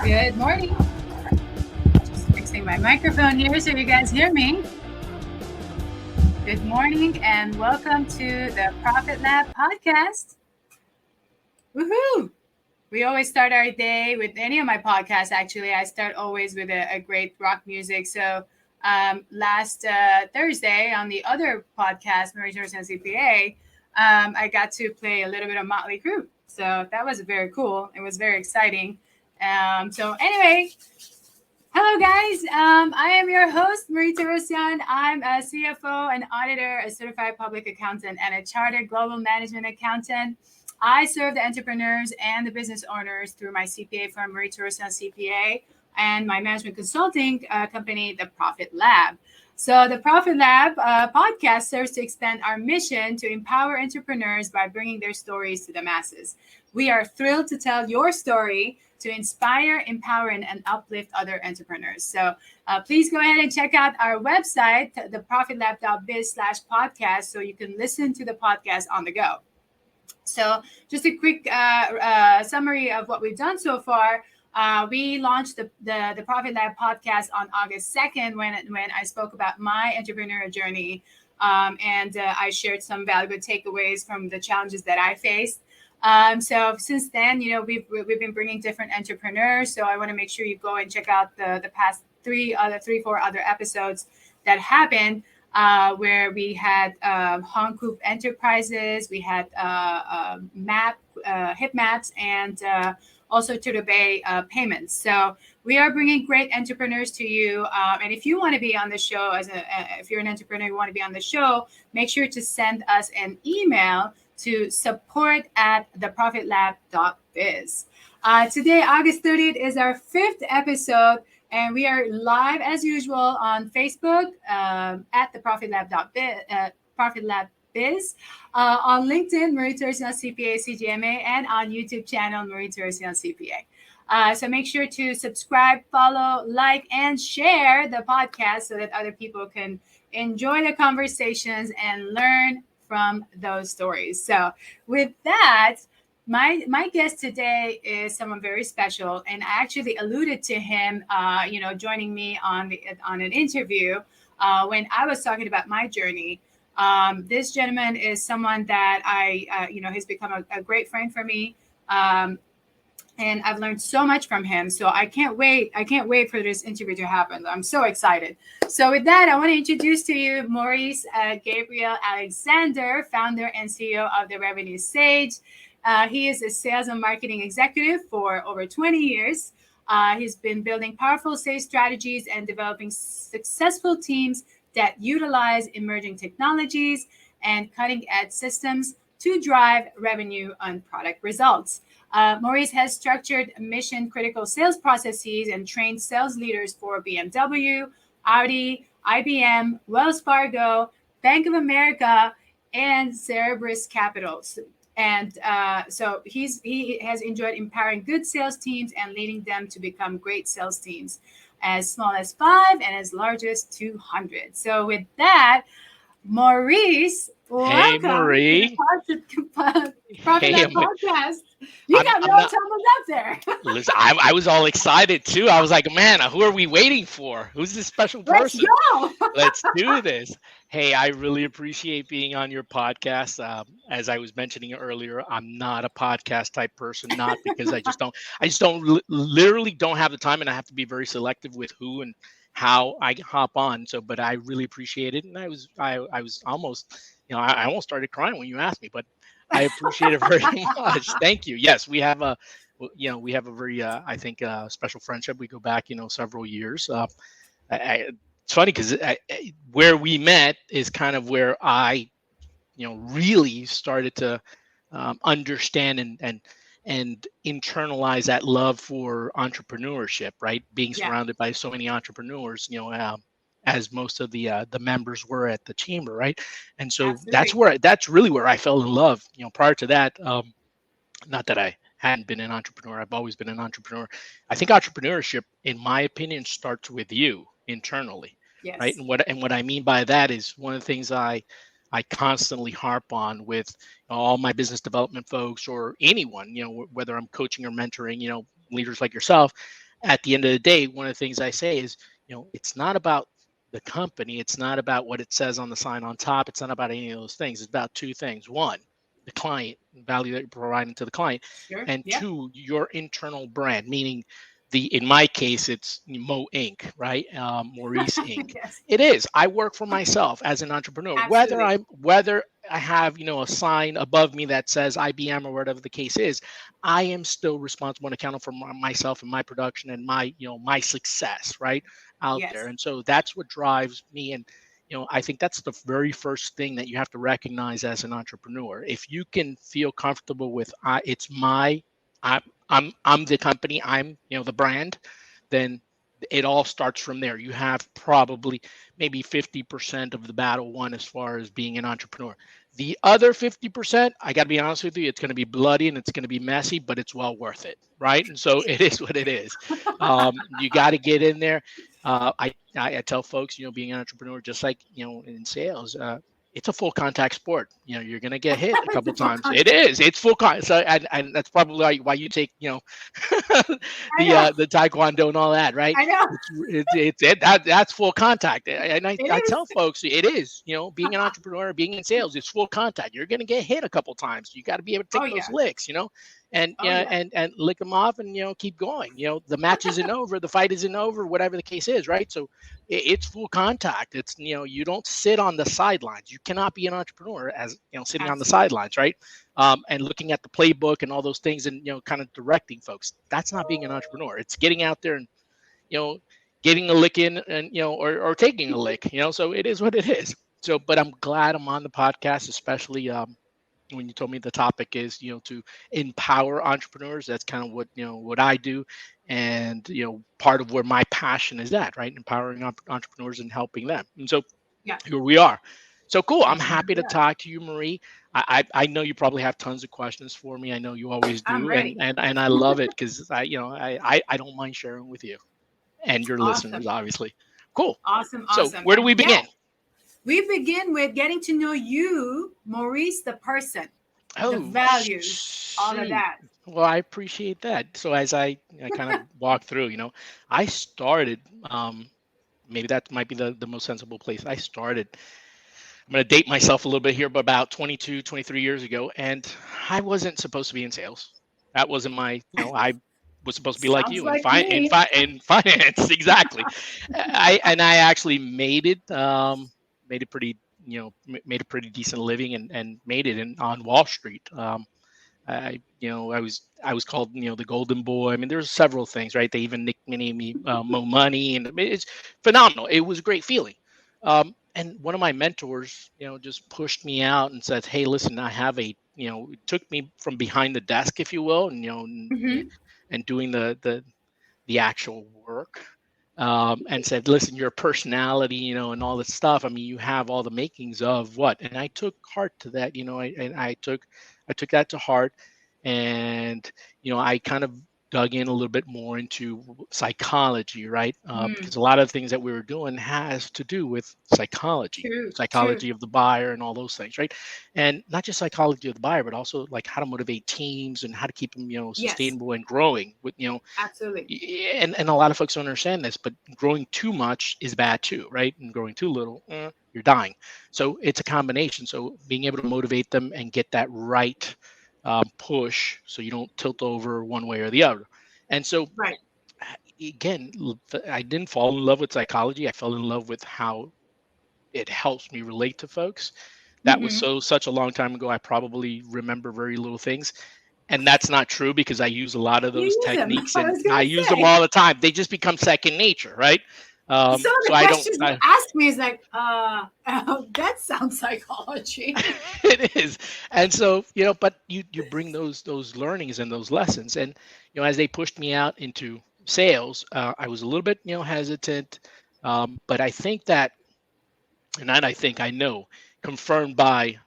Good morning. Just fixing my microphone here so you guys hear me. Good morning and welcome to the Profit Lab podcast. Woohoo! We always start our day with any of my podcasts. Actually, I start always with a great rock music. So last Thursday on the other podcast, Maurice Gabriel CPA, I got to play a little bit of Motley Crue. So that was very cool. It was very exciting. So anyway, hello guys. I am your host, Marie Torossian. I'm a CFO, an auditor, a certified public accountant, and a chartered global management accountant. I serve the entrepreneurs and the business owners through my CPA firm, Maurice Gabriel CPA, and my management consulting company, The Profit Lab. So the Profit Lab podcast serves to expand our mission to empower entrepreneurs by bringing their stories to the masses. We are thrilled to tell your story to inspire, empower, and uplift other entrepreneurs. So please go ahead and check out our website, theprofitlab.biz/podcast, so you can listen to the podcast on the go. So just a quick summary of what we've done so far. We launched the Profit Lab podcast on August 2nd when I spoke about my entrepreneurial journey, and I shared some valuable takeaways from the challenges that I faced. So since then, we've been bringing different entrepreneurs. So I want to make sure you go and check out the past four other episodes that happened. Where we had Hong Kong Enterprises, we had Hip Maps, and also to the Bay Payments. So we are bringing great entrepreneurs to you. And if you want to be on the show, if you're an entrepreneur, you want to be on the show, make sure to send us an email to support@theprofitlab.biz. Today, August 30th, is our 5th episode. And we are live as usual on Facebook at the Profit Lab Biz, on LinkedIn, Marie Torossian CPA, CGMA, and on YouTube channel, Marie Torossian CPA. So make sure to subscribe, follow, like, and share the podcast so that other people can enjoy the conversations and learn from those stories. So with that, my guest today is someone very special, and I actually alluded to him, joining me on an interview when I was talking about my journey. This gentleman is someone that has become a great friend for me, and I've learned so much from him. So I can't wait for this interview to happen. I'm so excited. So with that, I want to introduce to you Maurice Gabriel Alexander, founder and CEO of the Revenue Sage. He is a sales and marketing executive for over 20 years. He's been building powerful sales strategies and developing successful teams that utilize emerging technologies and cutting-edge systems to drive revenue and product results. Maurice has structured mission-critical sales processes and trained sales leaders for BMW, Audi, IBM, Wells Fargo, Bank of America, and Cerberus Capital. And so he has enjoyed empowering good sales teams and leading them to become great sales teams, as small as 5 and as large as 200. So with that, Maurice, welcome. Hey, Marie. To the Profit Lab podcast. You got me all tumbled up there. Listen, I was all excited too. I was like, man, who are we waiting for? Who's this special person? Let's go. Let's do this. Hey, I really appreciate being on your podcast. As I was mentioning earlier, I'm not a podcast type person, not because I just literally don't have the time, and I have to be very selective with who and how I hop on. So, but I really appreciate it. And I was almost, I almost started crying when you asked me, but I appreciate it very much. Thank you. Yes, we have a very, I think, special friendship. We go back, several years. It's funny because where we met is kind of where I, really started to understand and internalize that love for entrepreneurship, right? Being surrounded by so many entrepreneurs, as most of the members were at the chamber, right? And so that's really where I fell in love. Prior to that, not that I hadn't been an entrepreneur, I've always been an entrepreneur. I think entrepreneurship, in my opinion, starts with you internally, right? And what I mean by that is one of the things I constantly harp on with all my business development folks or anyone, whether I'm coaching or mentoring, leaders like yourself, at the end of the day, one of the things I say is, it's not about the company. It's not about what it says on the sign on top. It's not about any of those things. It's about two things. One, the client, value that you're providing to the client, Sure. and Yeah. two, your internal brand, meaning in my case, it's Mo Inc., right? Maurice Inc. Yes. It is. I work for myself as an entrepreneur. Absolutely. Whether I have, a sign above me that says IBM or whatever the case is, I am still responsible and accountable for myself and my production and my success, right, out there. Yes. And so that's what drives me. And I think that's the very first thing that you have to recognize as an entrepreneur. If you can feel comfortable with, it's my, I, I'm the company, I'm the brand, then it all starts from there. You have probably maybe 50% of the battle won as far as being an entrepreneur. The other 50%, I got to be honest with you, it's going to be bloody and it's going to be messy, but it's well worth it, right? And so it is what it is. You got to get in there. I tell folks, being an entrepreneur, just like in sales, it's a full contact sport. You're going to get hit a It's couple a full times. It contact. is. It's full contact. So, and that's probably why you take, I know. the taekwondo and all that, right? I know. That's full contact. And It I tell is. folks it is, being an entrepreneur, being in sales, it's full contact. You're going to get hit a couple times. You got to be able to Oh take those yeah. licks, and Oh yeah. and lick them off and keep going. The match isn't over, the fight isn't over, whatever the case is, right? So it's full contact. It's you don't sit on the sidelines. You cannot be an entrepreneur as sitting on the Absolutely. sidelines, right? And looking at the playbook and all those things and kind of directing folks. That's not being an entrepreneur. It's getting out there and you know getting a lick in and or taking a lick. So it is what it is. So but I'm glad I'm on the podcast, especially when you told me the topic is to empower entrepreneurs. That's kind of what I do, and part of where my passion is at, right, empowering entrepreneurs and helping them. And so Yeah. here we are. So cool. I'm And here happy we to are. talk to you, Marie. I know you probably have tons of questions for me. I know you always I'm do, and ready. I love it because I don't mind sharing with you and your listeners, Awesome. obviously. Cool. Awesome. So Awesome. where do And we yeah, begin? we begin with getting to know you, Maurice, the person, the Oh, values, all of shoot. that. Well, I appreciate that. So as I kind of walk through, I started, maybe that might be the most sensible place. I'm going to date myself a little bit here, but about 22, 23 years ago. And I wasn't supposed to be in sales. That wasn't my, I was supposed to be like Sounds you in like me. in finance. Exactly. I actually made it pretty, made a pretty decent living and made it on Wall Street. I was called, the golden boy. I mean, there's several things, right? They even nicknamed me Mo Money, and I mean, it's phenomenal. It was a great feeling. And one of my mentors, just pushed me out and said, "Hey, listen, I have it took me from behind the desk, if you will, and Hmm. and doing the actual work, and said, listen, your personality, and all this stuff. I mean, you have all the makings of what. And I took heart to that, and I took that to heart. And, I kind of dug in a little bit more into psychology, right? Mm, Because a lot of things that we were doing has to do with true. True. psychology of the buyer and all those things, right? And not just psychology of the buyer, but also like how to motivate teams and how to keep them, Yes. sustainable and growing with, Absolutely. and a lot of folks don't understand this, but growing too much is bad too, right? And growing too little, you're dying. So it's a combination. So being able to motivate them and get that right push, so you don't tilt over one way or the other. And so Right. again, I didn't fall in love with psychology. I fell in love with how it helps me relate to folks. That was Hmm. such a long time ago. I probably remember very little things, and that's not true because I use a lot of You those use them. techniques I and was I gonna use them say. all the time. They just become second nature, right? Some of So the I don't. questions you ask me is like, that sounds psychology. It is, and so but you bring those learnings and those lessons, and as they pushed me out into sales, I was a little bit hesitant, but I think that and that I know, confirmed by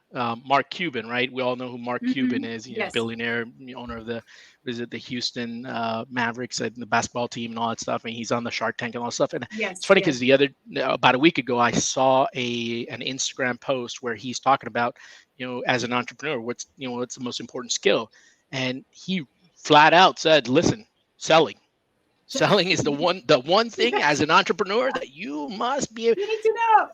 Mark Cuban, right? We all know who Mark Cuban Hmm. is, Yes. billionaire, owner of the Houston Mavericks and the basketball team and all that stuff. And he's on the Shark Tank and all that stuff. And it's Yes. funny Yes. because about a week ago, I saw an Instagram post where he's talking about, as an entrepreneur, what's the most important skill, and he flat out said, listen, selling Selling is the one thing as an entrepreneur that you must be. You need to know.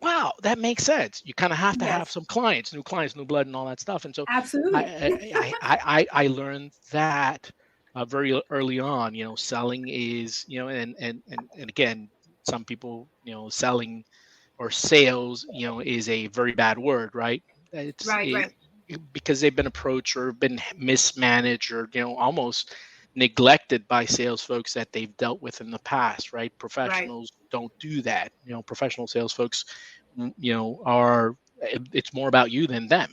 Wow, that makes sense. You kind of have to have Yes, some clients, new clients, new blood, and all that stuff. And so absolutely. I learned that very early on. Selling is, and again, some people, selling or sales, is a very bad word, right? It's Right, right, because they've been approached or been mismanaged or almost neglected by sales folks that they've dealt with in the past, right? right. Professionals don't do that. Professional sales folks, are it's more about you than them.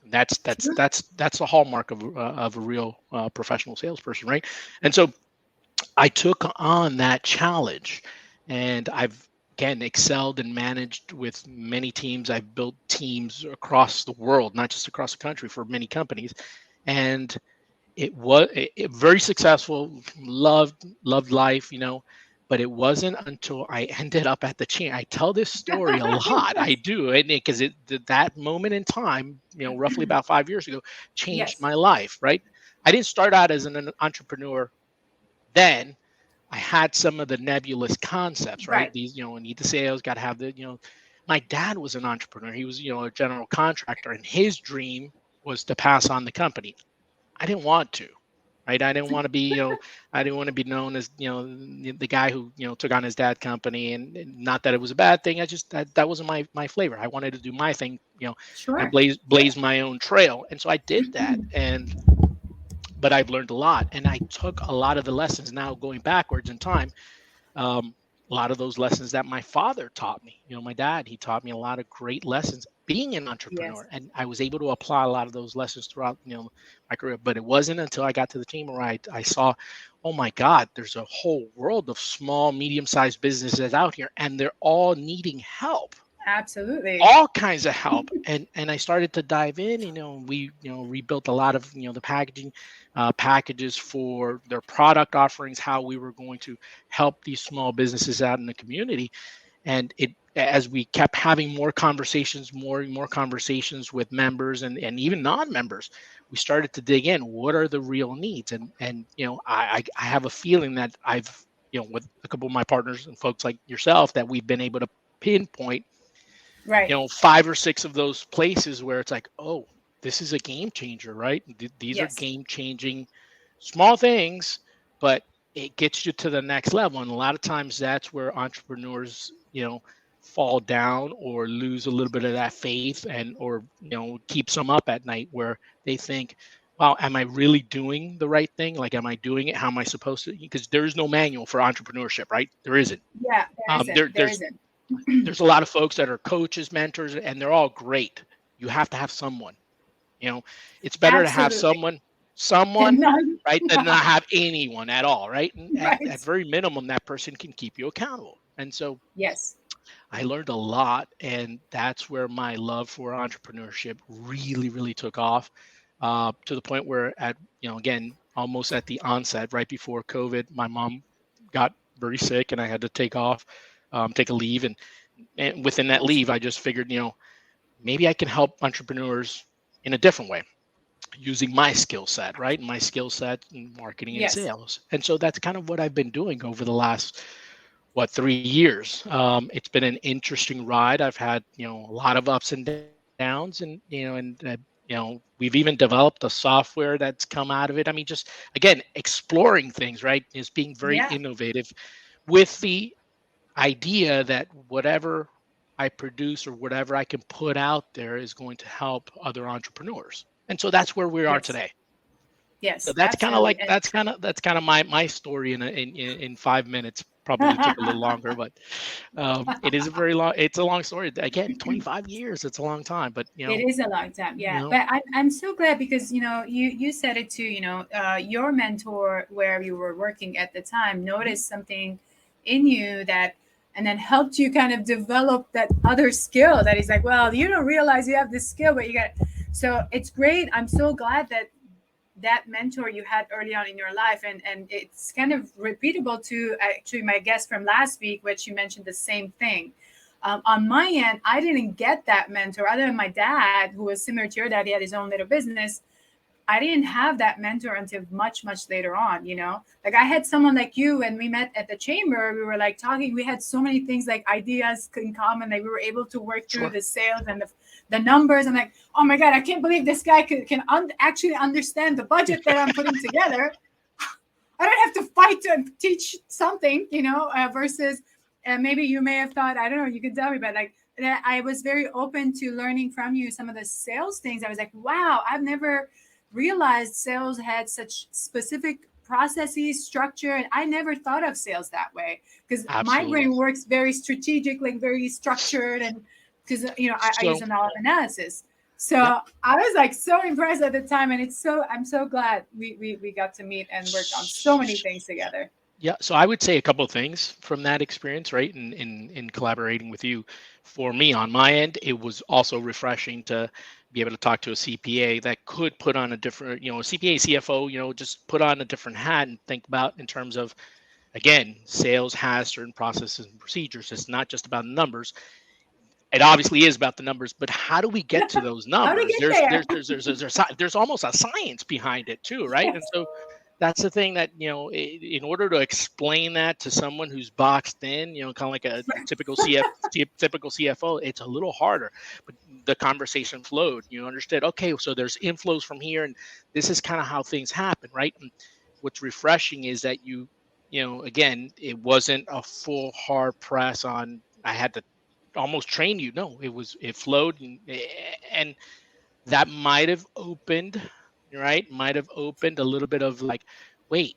True. That's the hallmark of a real professional salesperson, right? And so I took on that challenge, and I've again excelled and managed with many teams. I've built teams across the world, not just across the country, for many companies, and it very successful. Loved life, but it wasn't until I ended up at the chain. I tell this story a lot. I Yes. do, and because that moment in time, roughly about 5 years ago, changed Yes. my life. Right, I didn't start out as an entrepreneur then. I had some of the nebulous concepts, right? Right. These, need the sales, got to have my dad was an entrepreneur. He was, a general contractor, and his dream was to pass on the company. I didn't want to, right? I didn't want to be, I didn't want to be known as, the guy who, took on his dad's company, and not that it was a bad thing. I just, that wasn't my flavor. I wanted to do my thing, and Sure. blaze my own trail. And so I did that. But I've learned a lot, and I took a lot of the lessons now going backwards in time. A lot of those lessons that my father taught me, my dad, he taught me a lot of great lessons being an Yes. entrepreneur, and I was able to apply a lot of those lessons throughout, my career. But it wasn't until I got to the team where I saw, oh my God, there's a whole world of small, medium-sized businesses out here, and they're all needing help, Absolutely. all kinds of help. And I started to dive in. We rebuilt a lot of the packaging packages for their product offerings, how we were going to help these small businesses out in the community. And it, as we kept having more conversations, more and more conversations with members and even non-members, we started to dig in, what are the real needs? And I have a feeling that I've, with a couple of my partners and folks like yourself, that we've been able to pinpoint, Right. 5 or 6 of those places where it's like, oh, this is a game changer, right? These are Yes. game changing small things, but it gets you to the next level. And a lot of times that's where entrepreneurs, fall down or lose a little bit of that faith, and or keeps them up at night, where they think, wow, am I really doing the right thing? Like, am I doing it? How am I supposed to? Because there's no manual for entrepreneurship, right? There isn't. Yeah. There isn't. There, There there's isn't. there's a lot of folks that are coaches, mentors, and they're all great. You have to have someone. You know, it's better to have Absolutely. someone, None. right, than not have anyone at all, right? And at Right. very minimum, that person can keep you accountable. And so Yes. I learned a lot, and that's where my love for entrepreneurship really, really took off. To the point where, again, almost at the onset, right before COVID, my mom got very sick, and I had to take a leave, and within that Yes. leave, I just figured, maybe I can help entrepreneurs in a different way, using my skill set, right? My skill set in marketing and Yes. sales. And so that's kind of what I've been doing over the last, 3 years. It's been an interesting ride. I've had, a lot of ups and downs, and we've even developed a software that's come out of it. I mean, just again, exploring things, right? Is being very Yeah. innovative with the idea that whatever I produce or whatever I can put out there is going to help other entrepreneurs. And so that's where we are Yes. today. So Yes. that's kind of Absolutely. like that's kind of my story in 5 minutes. Probably took a little And longer, but it is a very long. It's a long story. Again, 25 years. It's a long time, but it is a long time, you yeah. know, But I'm so glad because you said it too. Your mentor, where you were working at the time, Mhm. noticed something in you that, and then helped you kind of develop that other skill. That is like, well, you don't realize you have this skill, but you got. So it's great. I'm so glad that that mentor you had early on in your life, and it's kind of repeatable to actually my guest from last week, which you mentioned the same thing. On my end, I didn't get that mentor other than my dad, who was similar to your dad. He had his own little business. I didn't have that mentor until much, much later on, Like I had someone like you when we met at the chamber, we were like talking, we had so many things like ideas in common, like we were able to work through Sure. the sales and the numbers. I'm like, oh my God, I can't believe this guy can actually understand the budget that I'm putting together. I don't have to fight to teach something, versus maybe you may have thought, I don't know, you can tell me, but like I was very open to learning from you some of the sales things. I was like, wow, I've never realized sales had such specific processes, structure, and I never thought of sales that way because my Absolutely. brain works very strategic, like very structured, and because I use So, a lot of analysis. So yep. I was like so impressed at the time, and I'm so glad we got to meet and work on so many things together. Yeah, so I would say a couple of things from that experience, right? In collaborating with you. For me, on my end, it was also refreshing to be able to talk to a CPA that could put on a different, CPA, CFO, just put on a different hat and think about in terms of, again, sales has certain processes and procedures. It's not just about numbers. It obviously is about the numbers, but how do we get to those How to numbers? get there? There's almost a science behind it too, right? And Yes, so that's the thing that in order to explain that to someone who's boxed in, kind of like a typical CFO, it's a little harder. But the conversation flowed. You understood. Okay, so there's inflows from here, and this is kind of how things happen, right? And what's refreshing is that again, it wasn't a full hard press on. I had to almost train you. No, it flowed, and that might have opened, right? Might have opened a little bit of like, wait,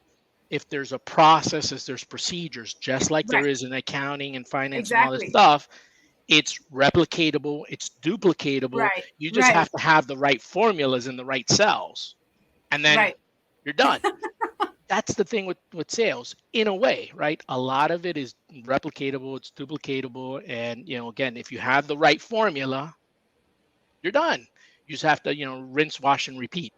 if there's a process, if there's procedures, just like there right, is in accounting and finance and all this exactly, stuff, it's replicatable, it's duplicatable. right, You just right, have to have the right formulas in the right cells, and then right, you're done. That's the thing with sales in a way, right? A lot of it is replicatable, it's duplicatable, and again, if you have the right formula, you're done. You just have to rinse, wash, and repeat,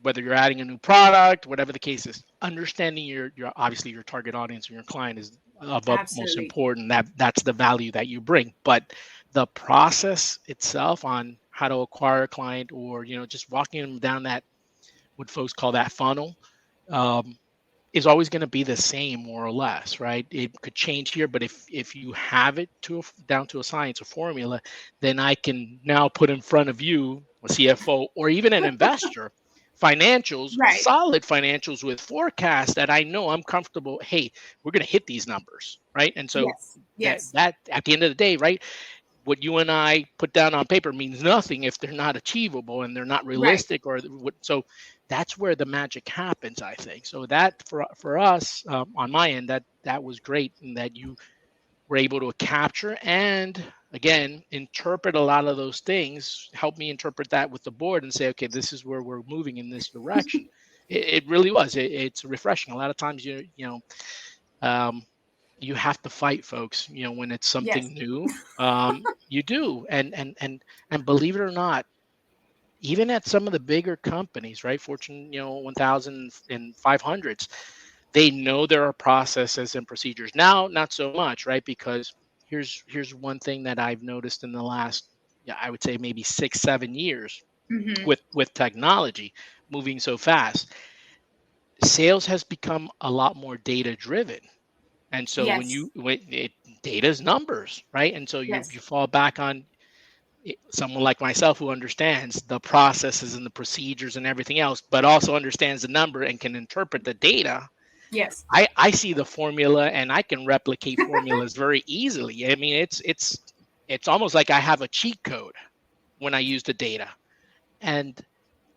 whether you're adding a new product, whatever the case is. Understanding your obviously your target audience and your client is of utmost absolutely, important. That's the value that you bring. But the process itself on how to acquire a client, or just walking them down that, what folks call that funnel, um, is always going to be the same, more or less, right? It could change here, but if you have it down to a science, a formula, then I can now put in front of you, a CFO, or even an investor, financials, right, solid financials with forecasts that I know I'm comfortable. Hey, we're going to hit these numbers, right? And so yes, that yes, that at the end of the day, right? What you and I put down on paper means nothing if they're not achievable and they're not right. realistic, or what. So that's where the magic happens, I think. So that for us, on my end, that was great, and that you were able to capture and, again, interpret a lot of those things. Help me interpret that with the board and say, okay, this is where we're moving in this direction. It really was. It's refreshing. A lot of times um, you have to fight, folks, when it's Yes, something new. You do. And believe it or not, even at some of the bigger companies, right, Fortune 1000 and 500s, they know there are processes and procedures. Now not so much, right? Because here's one thing that I've noticed in the last, yeah, I would say maybe 6-7 years, hmm, with technology moving so fast, sales has become a lot more data driven. And so yes, data is numbers, right? And so you yes, you fall back on someone like myself who understands the processes and the procedures and everything else, but also understands the number and can interpret the data. yes, I see the formula and I can replicate formulas very easily. I mean, it's almost like I have a cheat code when I use the data. And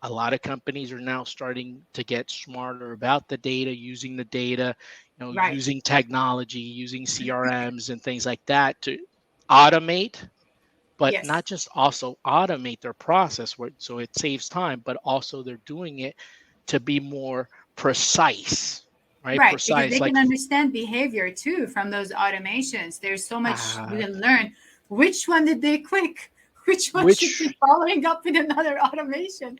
a lot of companies are now starting to get smarter about the data, using the data, right, using technology, using CRMs and things like that to automate, but yes, not just also automate their process so it saves time, but also they're doing it to be more precise, right? right. Because Precise, they like, can understand behavior too from those automations. There's so much you uh, can learn. Which one did they click? Which one should which be following up with another automation?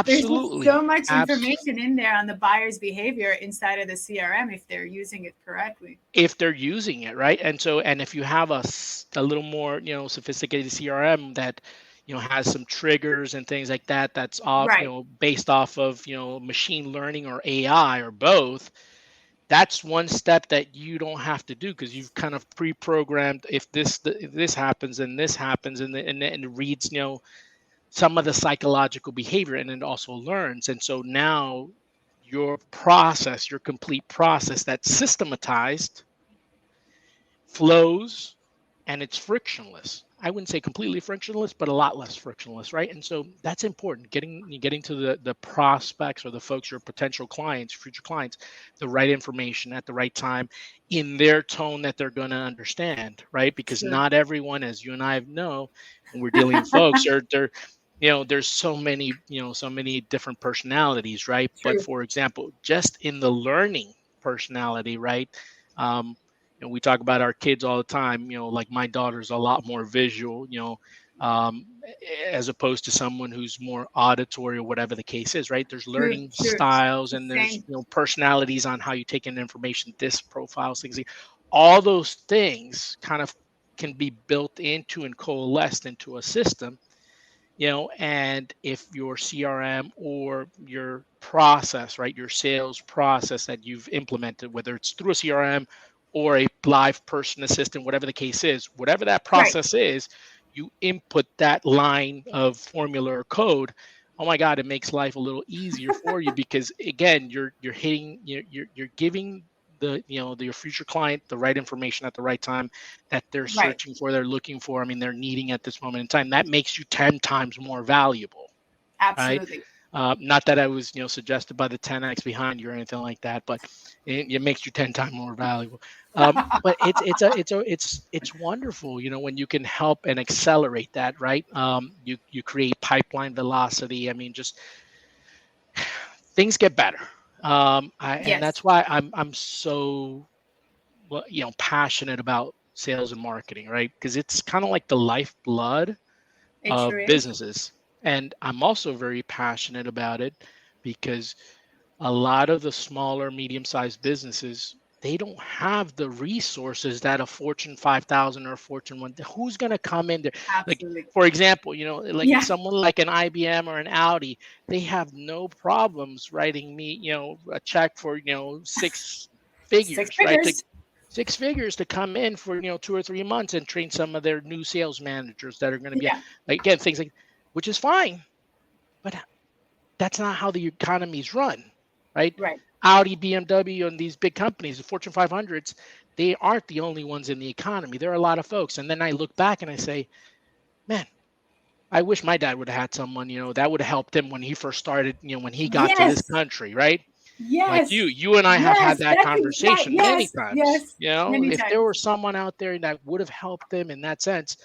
There's just absolutely, so much abs- information in there on the buyer's behavior inside of the CRM if they're using it correctly. if they're using it right. And so, and if you have a little more, sophisticated CRM that has some triggers and things like that. That's off, Right. based off of, machine learning or AI or both. That's one step that you don't have to do because you've kind of pre-programmed. If this happens and this happens, and it reads, some of the psychological behavior, and it also learns. And so now your complete process that's systematized, flows, and it's frictionless. I wouldn't say completely frictionless, but a lot less frictionless, right? And so that's important. Getting to the prospects or the folks, your potential clients, future clients, the right information at the right time in their tone that they're going to understand, right? Because True. not everyone, as you and I know, when we're dealing with folks, there's so many different personalities, right? But True. for example, just in the learning personality, right? Um, we talk about our kids all the time. Like my daughter's a lot more visual, um, as opposed to someone who's more auditory or whatever the case is, right? There's True. learning True. styles, and there's Same. personalities on how you take in information, disc profiles, things like all those things kind of can be built into and coalesced into a system. And if your CRM or your process, right, your sales process that you've implemented, whether it's through a CRM or a live person assistant, whatever the case is, whatever that Right. process is, you input that line of formula or code. Oh my God, it makes life a little easier for you because again, you're hitting, you're giving your future client the right information at the right time that they're Right. searching for, they're looking for, I mean, they're needing at this moment in time. That makes you 10 times more valuable, right? Absolutely. Not that I was, suggested by the 10x behind you or anything like that, but it makes you 10 times more valuable. But it's wonderful, when you can help and accelerate that, right? You create pipeline velocity. I mean, just things get better. And Yes, that's why I'm so, well, passionate about sales and marketing, right? Because it's kind of like the lifeblood it sure of is. businesses. And I'm also very passionate about it because a lot of the smaller, medium-sized businesses, they don't have the resources that a Fortune 5,000 or a Fortune 1, who's going to come in there? Like, Absolutely. for example, like Yeah. someone like an IBM or an Audi, they have no problems writing me, a check for, six Six figures, right? figures. 6 figures to come in for 2 or 3 months and train some of their new sales managers that are going to be, Yeah. like, again, things like, which is fine, but that's not how the economy's run, right? Right. Audi, BMW, and these big companies, the Fortune 500s, they aren't the only ones in the economy. There are a lot of folks. And then I look back and I say, man, I wish my dad would have had someone, that would have helped him when he first started, when he got to this Yes. country, right? Like Yes. you and I have had Yes. that That's exact. conversation many Yes. times. Yes. Many If there times. were someone out there that would have helped them in that sense,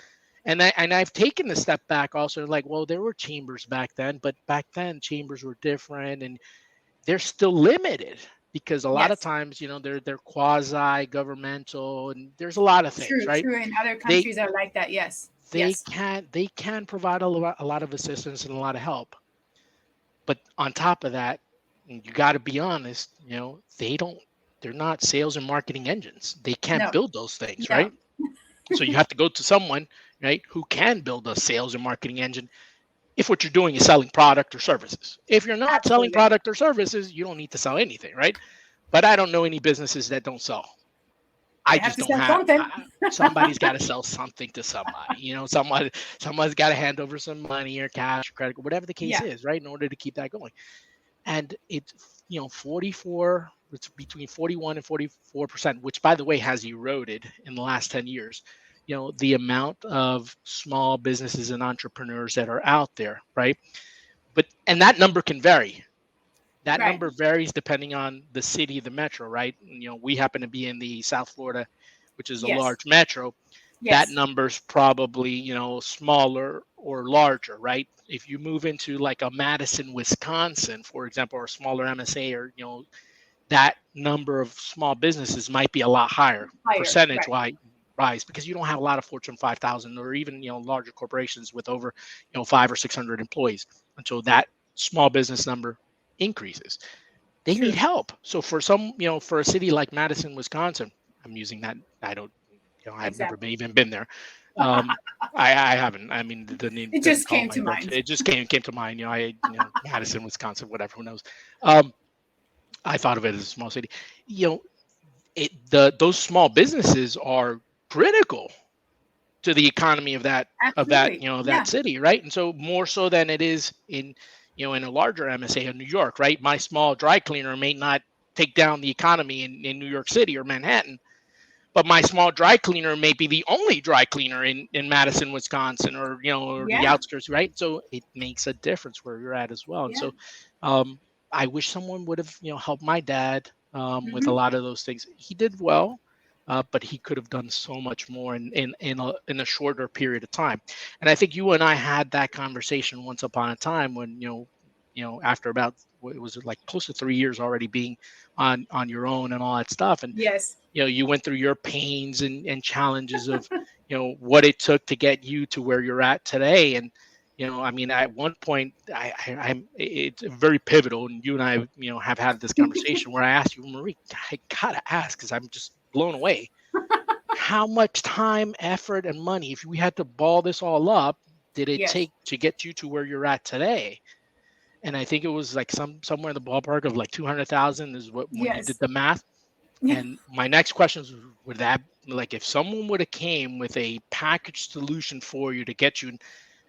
and I've taken a step back also, like, well, there were chambers back then, but back then chambers were different, and they're still limited because a lot of Yes. times, they're quasi governmental, and there's a lot of things, True. right? True. And other They countries are like that. Yes. they Yes. can provide a lot of assistance and a lot of help. But on top of that, you got to be honest, they're not sales and marketing engines. They can't No. build those things, No. right? So you have to go to someone, right, who can build a sales and marketing engine if what you're doing is selling product or services. If you're not selling Absolutely. product or services, you don't need to sell anything, right? But I don't know any businesses that don't sell. I They have just to don't sell have. something. Somebody's got to sell something to somebody. Someone's got to hand over some money or cash or credit, whatever the case Yeah. is, right? In order to keep that going. And it's 44. It's between 41 and 44%, which, by the way, has eroded in the last 10 years. The amount of small businesses and entrepreneurs that are out there, right? And that number can vary. That Right. number varies depending on the city, the metro, right? We happen to be in the South Florida, which is a Yes. large metro. That Yes. number's probably, smaller or larger, right? If you move into like a Madison, Wisconsin, for example, or a smaller MSA, or, that number of small businesses might be a lot higher Higher. percentage Right. wise, because you don't have a lot of Fortune 5,000 or even, larger corporations with over, 500 or 600 employees until that small business number increases. They need True. help. So for some, for a city like Madison, Wisconsin, I'm using that. I don't, I've never Exactly. even been there. I haven't. I mean, the name It doesn't just call came my to attention. mind. It just came to mind. Madison, Wisconsin, whatever. Who knows? I thought of it as a small city. You know, those small businesses are critical to the economy of that Absolutely. that city, right? And so more so than it is in in a larger MSA in New York, right? My small dry cleaner may not take down the economy in New York City or Manhattan, but my small dry cleaner may be the only dry cleaner in Madison, Wisconsin, or or the Yeah. outskirts, right? So it makes a difference where you're at as well. And Yeah. so I wish someone would have helped my dad with a Hmm. lot of those things. He did well, but he could have done so much more in a shorter period of time. And I think you and I had that conversation once upon a time when after about it was like close to 3 years already being on your own and all that stuff. And Yes. you went through your pains and challenges of what it took to get you to where you're at today. And I mean, at one point I'm it's very pivotal, and you and I have had this conversation where I asked you, Marie, I gotta ask, because I'm just blown away, how much time, effort, and money, if we had to ball this all up, did it Yes. take to get you to where you're at today? And I think it was like somewhere in the ballpark of like 200,000 is what, when you did Yes. the math. Yeah. And my next question is, would that, like, if someone would have came with a package solution for you to get you,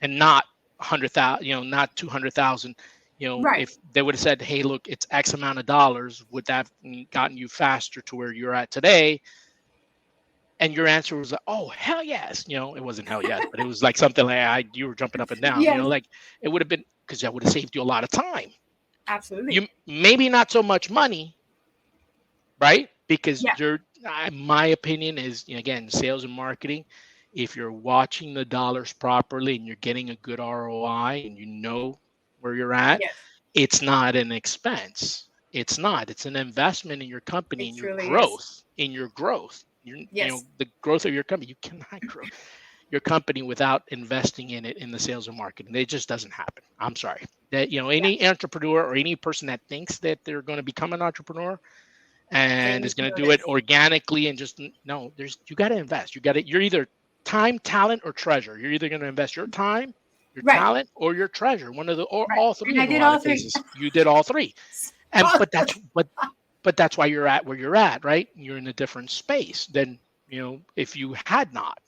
and not 100,000, not 200,000, Right. if they would have said, hey, look, it's X amount of dollars, would that have gotten you faster to where you're at today? And your answer was like, oh, hell yes. It wasn't hell yes, but it was like something like you were jumping up and down, Yes. like it would have been, because that would have saved you a lot of time. Absolutely. You maybe not so much money, right? Because Yeah. my opinion is, again, sales and marketing, if you're watching the dollars properly and you're getting a good ROI and you know where you're at, Yes. it's not an expense. It's not. It's an investment in your company It and your truly is. growth. Yes. The growth of your company. You cannot grow your company without investing in it in the sales and marketing. It just doesn't happen. I'm sorry. That Yeah. any entrepreneur or any person that thinks that they're going to become an entrepreneur They and need is to going to know do it this. organically, and just no, you got to invest. You're either time, talent, or treasure. You're either going to invest your time, your Right. talent, or your treasure, one of the, or Right. all And three I in a did lot all of three. cases. You did all three. And All but three. that's why you're at where you're at, right? You're in a different space than if you had not.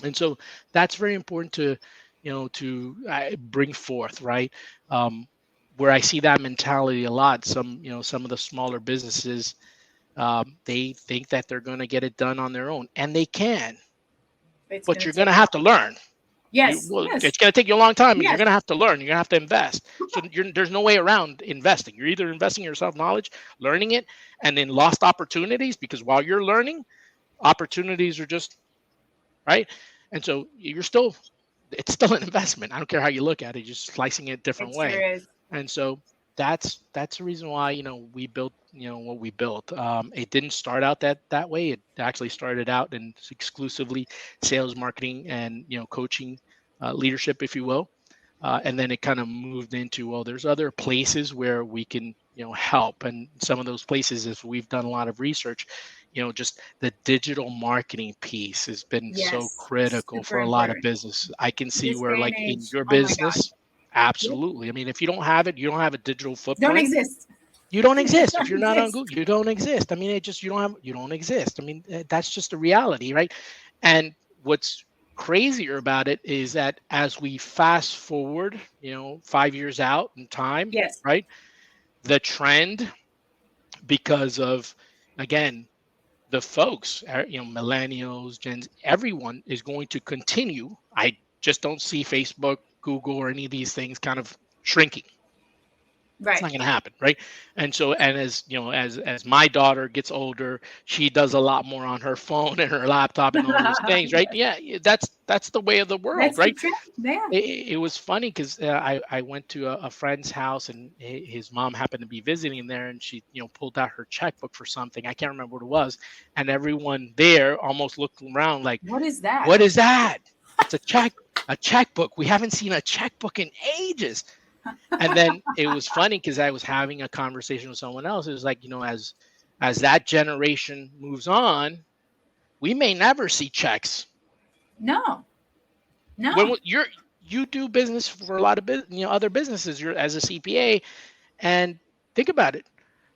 And so that's very important to bring forth, right? Where I see that mentality a lot, some of the smaller businesses, they think that they're going to get it done on their own, and they can, It's but gonna you're going take to a have while. to learn. Yes. Yes. It's going to take you a long time, and you're Yes. going to have to learn. You're going to have to invest. So there's no way around investing. You're either investing in your self-knowledge, learning it, and then lost opportunities, because while you're learning, opportunities are just right. And so it's still an investment. I don't care how you look at it, just slicing it a different It sure way. is. And so that's the reason why we built what we built. It didn't start out that way. It actually started out in exclusively sales, marketing, and coaching, leadership, if you will. And then it kind of moved into, well, there's other places where we can help. And some of those places, if we've done a lot of research, just the digital marketing piece has been so Yes. critical Super for a lot of important. business. I can see This where, day and like, in age. your Oh my God. business, Yep. absolutely. I mean, if you don't have it, you don't have a digital Don't footprint. exist. You don't You exist. If don't you're not on exist. Google, you don't exist. I mean, you don't exist. I mean, that's just a reality, right? And what's crazier about it is that as we fast forward, 5 years out in time, Yes. right? The trend, because of, again, the folks, millennials, gens, everyone is going to continue. I just don't see Facebook, Google, or any of these things kind of shrinking. It's Right. not going to happen, right? And so, and as as my daughter gets older, she does a lot more on her phone and her laptop and all those things, right? Yes. Yeah, that's the way of the world, That's the right? trend. Yeah. It was funny because I went to a friend's house, and his mom happened to be visiting there, and she pulled out her checkbook for something. I can't remember what it was, and everyone there almost looked around like, What is that? "What is that? It's a checkbook. We haven't seen a checkbook in ages." And then it was funny because I was having a conversation with someone else. It was like, as that generation moves on, we may never see checks. No. No, You do business for a lot of other businesses. You're as a CPA, and think about it.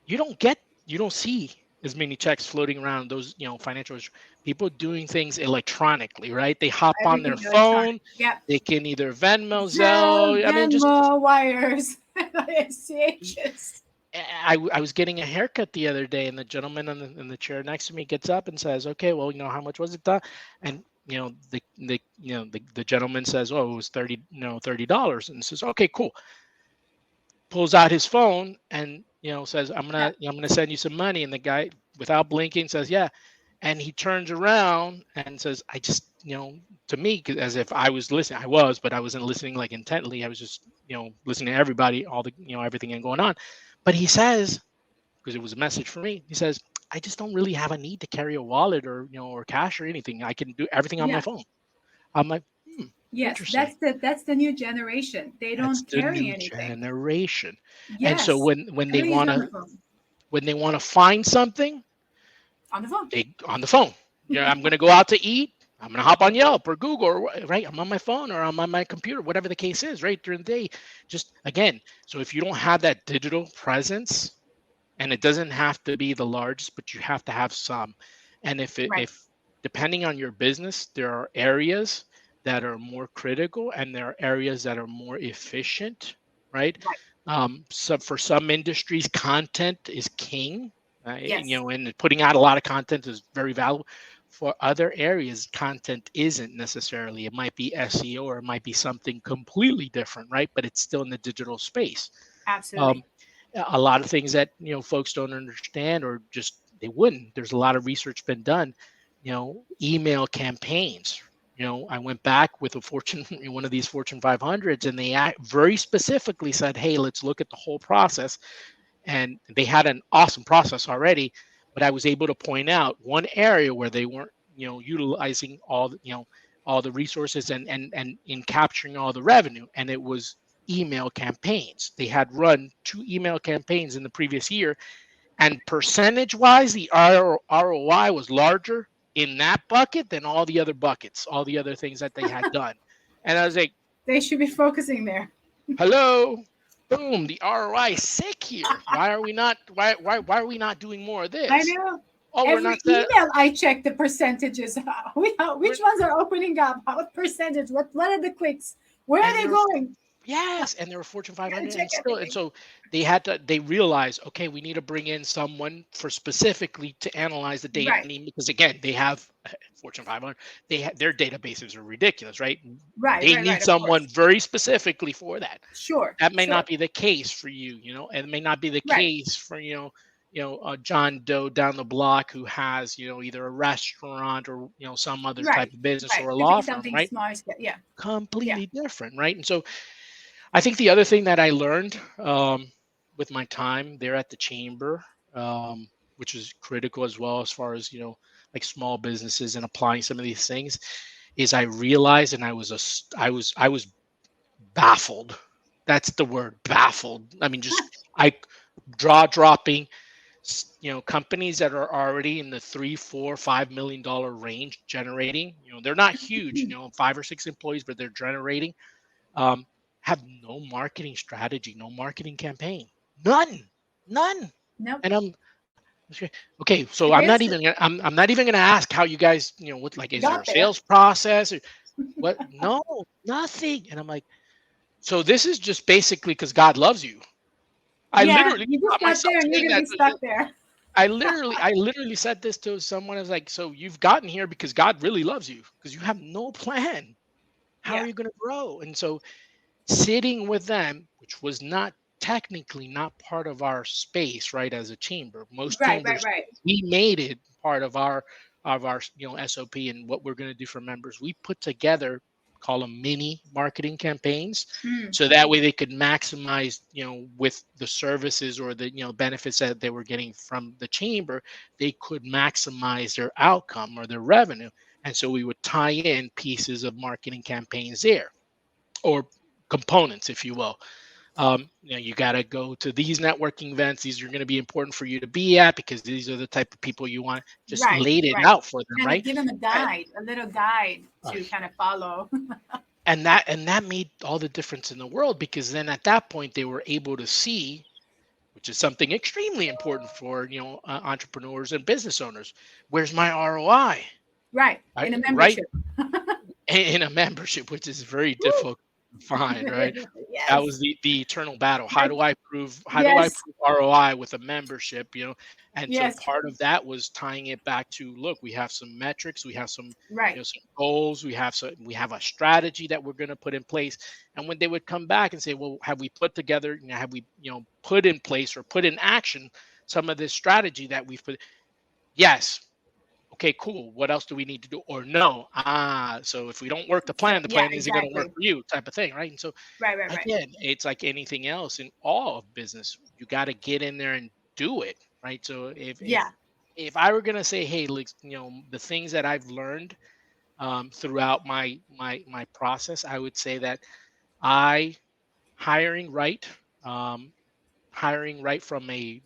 You don't see as many checks floating around those, financials. People doing things electronically, right? They hop on their everything electronic. phone. Yep. They can either Venmo, Zelle, Zelle. I mean, just Venmo, wires, ACHs. I was getting a haircut the other day, and the gentleman in the chair next to me gets up and says, "Okay, well, how much was it?" And the gentleman says, "Oh, it was $30, and says, "Okay, cool." Pulls out his phone and says, Yep. I'm gonna send you some money." And the guy, without blinking, says, "Yeah." And he turns around and says, "I just," to me, as if I was listening. I was, but I wasn't listening like intently. I was just listening to everybody, all the everything and going on. But he says, because it was a message for me, he says, "I just don't really have a need to carry a wallet or or cash or anything. I can do everything on my Yeah. phone." I'm like, Yes, interesting. that's the new generation. They That's don't the carry new anything. generation. And so Yes, everything is on the phone. when they want to find something, On the phone. they on the phone. Yeah, I'm going to go out to eat. I'm going to hop on Yelp or Google, or right. I'm on my phone or I'm on my computer, whatever the case is, right during the day. Just again, so if you don't have that digital presence, and it doesn't have to be the largest, but you have to have some. And Right. if depending on your business, there are areas that are more critical and there are areas that are more efficient, right? Right. So for some industries, content is king, Yes. and putting out a lot of content is very valuable. For other areas, content isn't necessarily. It might be SEO or it might be something completely different, right? But it's still in the digital space. Um, Absolutely. a lot of things that folks don't understand, or just they wouldn't. There's a lot of research been done. Email campaigns. I went back with a Fortune, one of these Fortune 500s, and they very specifically said, "Hey, let's look at the whole process." And they had an awesome process already, but I was able to point out one area where they weren't, utilizing all the resources and in capturing all the revenue, and it was email campaigns. They had run 2 email campaigns in the previous year, and percentage wise, the ROI was larger in that bucket than all the other buckets, all the other things that they had done. And I was like, They should be focusing there. hello, boom, the ROI is sick here. Why are we not why are we not doing more of I this? know. Oh, we're Every not that email I check the percentages. we're, Which ones are opening up? What percentage? What are the clicks? Where are and they they're going? yes, and they were Fortune Gotta 500, check and everything. so they realized, okay, we need to bring in someone for specifically to analyze the data, Right. because again, they have Fortune 500, their databases are ridiculous, right? Right. They Right. need Right. Of someone course. very specifically for that. Sure. That may not Sure. be the case for you, and it may not be the Right. case for John Doe down the block who has either a restaurant or some other type Right. of business Right. or a Could law be firm, something right? small. Yeah. Yeah. Completely different, right? And so I think the other thing that I learned with my time there at the chamber, which was critical as well as far as like small businesses and applying some of these things, is I realized, and I was baffled. That's the word, baffled. I mean, just I jaw dropping. Companies that are already in the 3, 4, $5 million range generating. They're not huge. 5 or 6 employees, but they're generating. Um, have no marketing strategy, no marketing campaign, none. Nope. And I'm okay. So It is. I'm not even gonna ask how you guys, what, like, is there Got a there. sales process or what? No, nothing. And I'm like, so this is just basically because God loves you. I Yeah. literally You just caught got myself there and you're saying gonna that. be stuck there. I literally said this to someone. I was like, so you've gotten here because God really loves you, because you have no plan. How are Yeah. you going to grow? And so sitting with them, which was not technically not part of our space, right? As a chamber, most Right. Right. chambers, Right. we made it part of our SOP and what we're going to do for members. We put together, call them mini marketing campaigns, Mm. so that way they could maximize, with the services or the benefits that they were getting from the chamber, they could maximize their outcome or their revenue. And so we would tie in pieces of marketing campaigns there, or components, if you will. You got to go to these networking events. These are going to be important for you to be at because these are the type of people you want. Just Right. laid it Right. out for them, Kind of right? give them a And, guide, a little guide uh, to kind of follow. And that made all the difference in the world, because then at that point they were able to see, which is something extremely important for entrepreneurs and business owners. Where's my ROI? Right. In a Right membership. in a membership, which is very Woo. difficult to find. Right, that Yes. was the eternal battle. How I, do I prove? How do I yes. prove ROI with a membership? And so Yes. part of that was tying it back to, look, we have some metrics, we have some Right. some goals, we have a strategy that we're going to put in place. And when they would come back and say, well, have we put together, have we put in place or put in action some of this strategy that we've put? Yes. Okay, cool. What else do we need to do? Or no. So if we don't work So, the yeah, plan isn't going to work exactly. for you, type of thing, right? And so Right, right, right. again, it's like anything else in all of business. You got to get in there and do it, right? So Yeah. if I were going to say, hey, look, the things that I've learned throughout my process, I would say that I hiring right. Um, Hiring right from the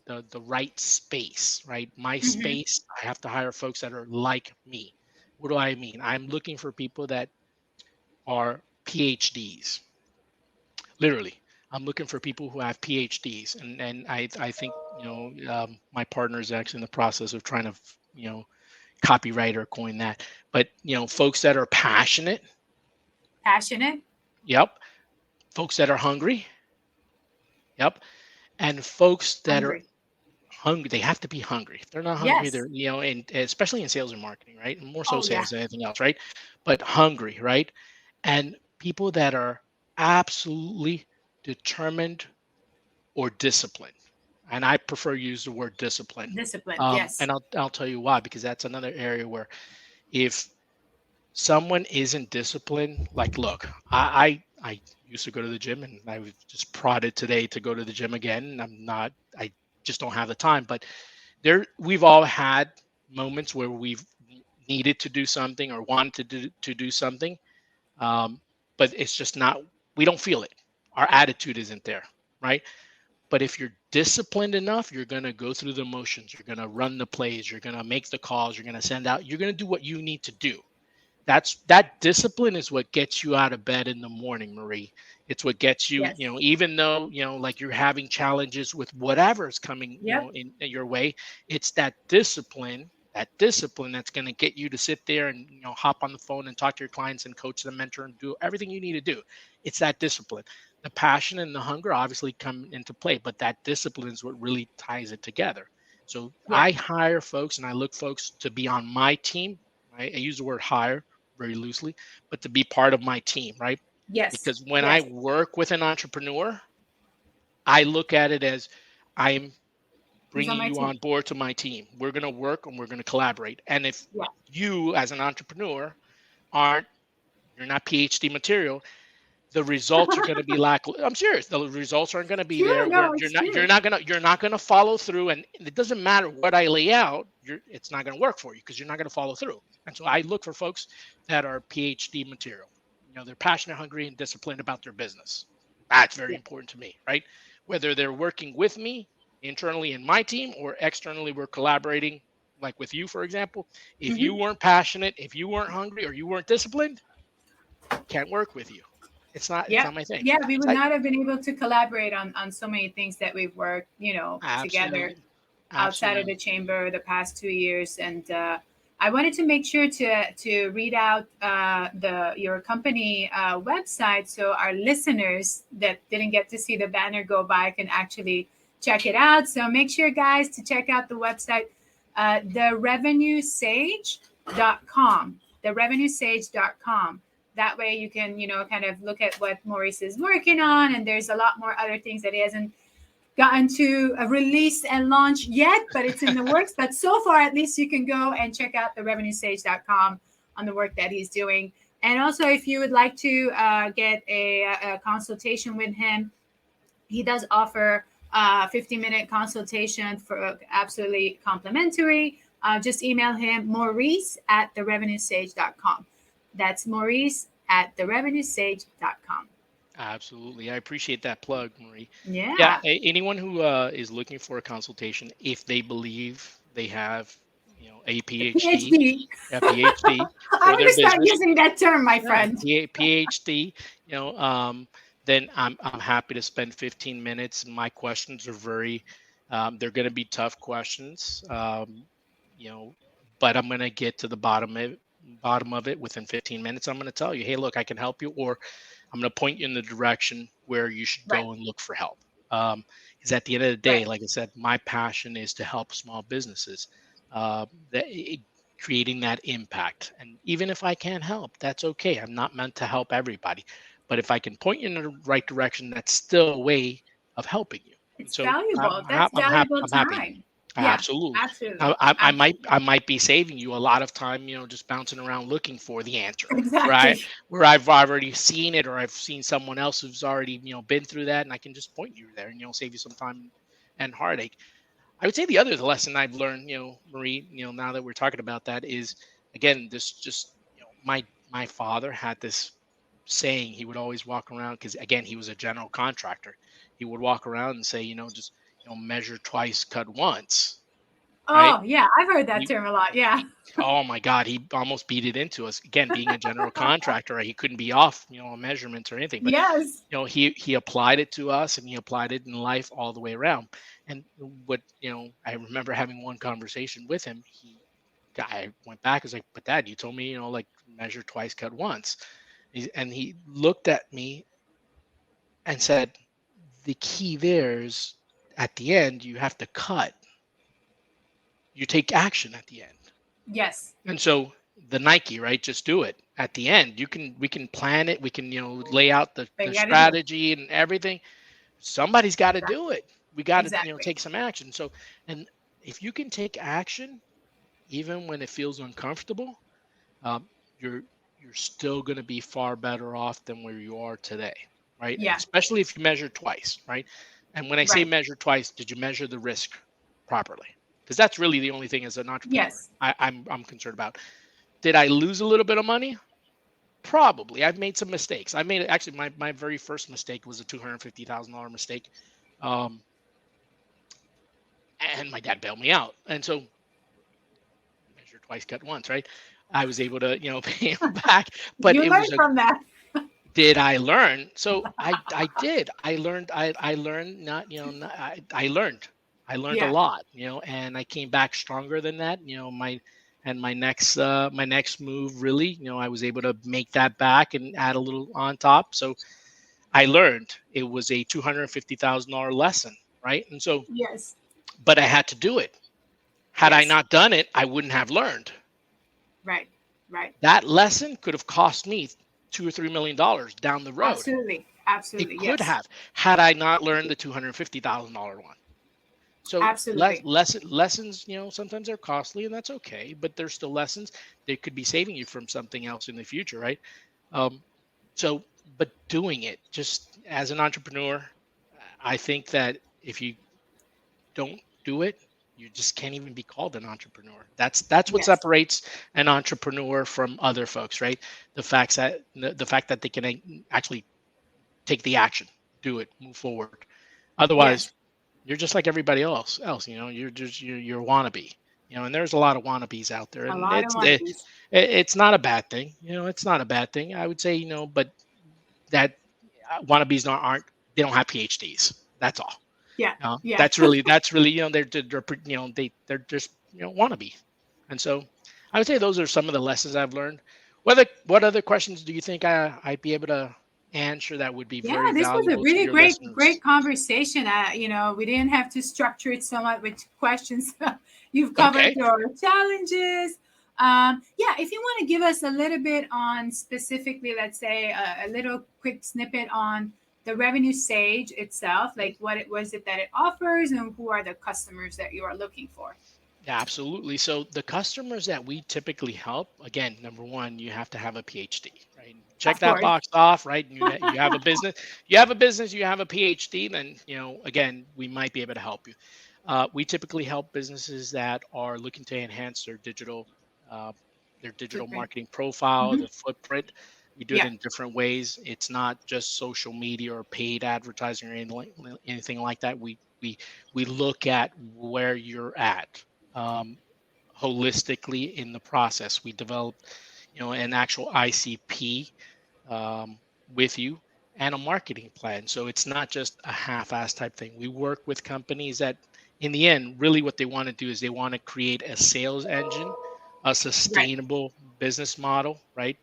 right space, right? My Hmm. space, I have to hire folks that are like me. What do I mean? I'm looking for people that are PhDs. Literally, I'm looking for people who have PhDs, and I think my partner is actually in the process of trying to copyright or coin that, but folks that are passionate. Passionate. Yep. Folks that are hungry. Yep. And folks that are Hungry. hungry. They have to be hungry. If they're not hungry, Yes. they're and especially in sales and marketing, right? And more so Oh, yeah. sales than anything else, right? But hungry, right? And people that are absolutely determined or disciplined. And I prefer use the word discipline. Discipline. Yes. And I'll tell you why, because that's another area where if someone isn't disciplined, like, look, I used to go to the gym, and I was just prodded today to go to the gym again. And I just don't have the time. But we've all had moments where we've needed to do something or wanted to do something, um, but it's just not, we don't feel it. Our attitude isn't there, right? But if you're disciplined enough, you're going to go through the motions, you're going to run the plays, you're going to make the calls, you're going to send out, you're going to do what you need to do. That discipline is what gets you out of bed in the morning, Marie. It's what gets you, Yes. even though, like you're having challenges with whatever is coming, Yep. in your way. It's that discipline that's going to get you to sit there and, hop on the phone and talk to your clients and coach them, mentor, and do everything you need to do. It's that discipline. The passion and the hunger obviously come into play, but that discipline is what really ties it together. So Yeah. I hire folks and I look folks to be on my team. I use the word hire very loosely, but to be part of my team, right? Yes. Because when I Yes. work with an entrepreneur, I look at it as, I'm He's on bringing my you team. on board to my team. We're going to work and we're going to collaborate. And if Yeah. you as an entrepreneur aren't, you're not PhD material, the results are going to be I'm serious. The results aren't going to be True. there. Where No, you're it's not, true. you're not going to follow through. And it doesn't matter what I lay out. It's not going to work for you because you're not going to follow through. And so I look for folks that are PhD material. They're passionate, hungry, and disciplined about their business. That's very Yeah. important to me, right? Whether they're working with me internally in my team or externally, we're collaborating, like with you, for example. If you Hmm. weren't passionate, if you weren't hungry, or you weren't disciplined, can't work with you. It's Yeah. not my thing. Yeah. We would So not have been able to collaborate on so many things that we've worked, together absolutely, outside of the absolutely. chamber the past 2 years. And I wanted to make sure to read out the your company website so our listeners that didn't get to see the banner go by can actually check it out. So make sure, guys, to check out the website, therevenuesage.com. Therevenuesage.com. That way you can, kind of look at what Maurice is working on. And there's a lot more other things that he hasn't gotten to release and launch yet, but it's in the works. But so far, at least you can go and check out the revenuesage.com on the work that he's doing. And also, if you would like to get a consultation with him, he does offer a 15-minute consultation for absolutely complimentary. Just email him, Maurice at therevenuesage.com. That's Maurice at therevenuesage.com. Absolutely. I appreciate that plug, Marie. Yeah, Yeah. anyone who is looking for a consultation, if they believe they have, a PhD, PhD. a PhD I'm for going to their start business. using that term, my Yeah, friend. PhD, you know, then I'm happy to spend 15 minutes. And my questions are they're going to be tough questions, you know, but I'm going to get to the bottom of it within 15 minutes. I'm going to tell you, hey, look, I can help you, or I'm going to point you in the direction where you should Right, go and look for help. Because at the end of the day, right. like I said, my passion is to help small businesses. Uh, that creating that impact. And even if I can't help, that's okay. I'm not meant to help everybody. But if I can point you in the right direction, that's still a way of helping you. And It's so valuable. That's valuable I'm happy. time. Yeah, Absolutely. absolutely. I Absolutely. might be saving you a lot of time, just bouncing around looking for the answer Exactly. where I've already seen it, or I've seen someone else who's already, been through that, and I can just point you there and, save you some time and heartache. I would say the other lesson I've learned, Marie, now that we're talking about that is, again, this just, my father had this saying. He would always walk around, because again, he was a general contractor. He would walk around and say, just, measure twice, cut once, right? Oh, yeah, I've heard that You, term a lot. Yeah. oh my God, he almost beat it into us. Again, being a general contractor, right, he couldn't be off, on measurements or anything. But Yes. he applied it to us, and he applied it in life all the way around. And what, I remember having one conversation with him. I went back, I was like, but Dad, you told me, like, measure twice, cut once. And he looked at me and said, the key there is, at the end, you have to cut. You take action at the end. Yes. And so the Nike, right? Just do it. At the end, we can plan it. We can, lay out But the you got to do it. strategy and everything. Somebody's got to do Exactly. it. We got to, Exactly. take some action. So, and if you can take action, even when it feels uncomfortable, um, you're still going to be far better off than where you are today, right? Yeah. Especially if you measure twice, right? And when I say Right. measure twice, did you measure the risk properly? Because that's really the only thing as an entrepreneur Yes. I'm concerned about. Did I lose a little bit of money? Probably. I've made some mistakes. I made actually my very first mistake was a $250,000 mistake. Um, and my dad bailed me out. And so, measure twice, cut once, right? I was able to, pay him back, but You it learn was a from that. did I learn? So I did. I learned not, I learned a Yeah. lot, and I came back stronger than that. My next move, really, I was able to make that back and add a little on top. So I learned. It was a $250,000 lesson, right? And so, Yes. but I had to do it. Had I Yes. not done it, I wouldn't have learned. Right. Right. That lesson could have cost me $2 or $3 million down the road. Absolutely. It Absolutely. could Yes. have, had I not learned the $250,000 one. So Absolutely. lessons, sometimes they're costly, and that's okay, but they're still lessons. They could be saving you from something else in the future, right? Um, so, but doing it just as an entrepreneur, I think that if you don't do it, you just can't even be called an entrepreneur. That's what Yes. separates an entrepreneur from other folks, right? The fact that they can actually take the action, do it, move forward. Otherwise, Yes. you're just like everybody else. You're a wannabe. And there's a lot of wannabes out there, A and lot of wannabes. it's not a bad thing. It's not a bad thing. I would say, but that wannabes aren't they don't have PhDs. That's all. Yeah. Yeah. That's really, they're just, wannabe. And so I would say those are some of the lessons I've learned. What other questions do you think I'd be able to answer that would be Yeah, very this was a valuable to really your great listeners? conversation. We didn't have to structure it so much with questions. You've covered Okay. your challenges. Yeah, if you want to give us a little bit on specifically, let's say a little quick snippet on the Revenue Sage itself, like what it was it that it offers and who are the customers that you are looking for. Yeah, absolutely. So the customers that we typically help, again, number one, you have to have a PhD, right? Check Of that course. box off, right? You have a business, you have a business, you have a PhD, then, again, we might be able to help you. We typically help businesses that are looking to enhance uh, their digital Footprint. marketing profile, Hmm. their footprint. We do it Yeah. in different ways. It's not just social media or paid advertising or anything like that. We look at where you're at. Um, holistically in the process. We developed, an actual ICP with you and a marketing plan. So it's not just a half-ass type thing. We work with companies that, in the end, really what they want to do is they want to create a sales engine, a Right. sustainable business model, right?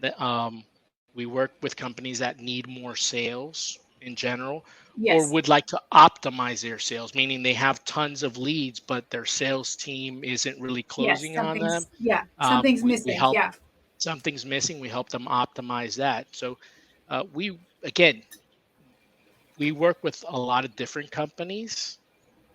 That we work with companies that need more sales in general, or Yes. would like to optimize their sales, meaning they have tons of leads, but their sales team isn't really Yes. closing on them. Something's We missing. help Yeah. something's missing. We help them optimize that. So we again we work with a lot of different companies,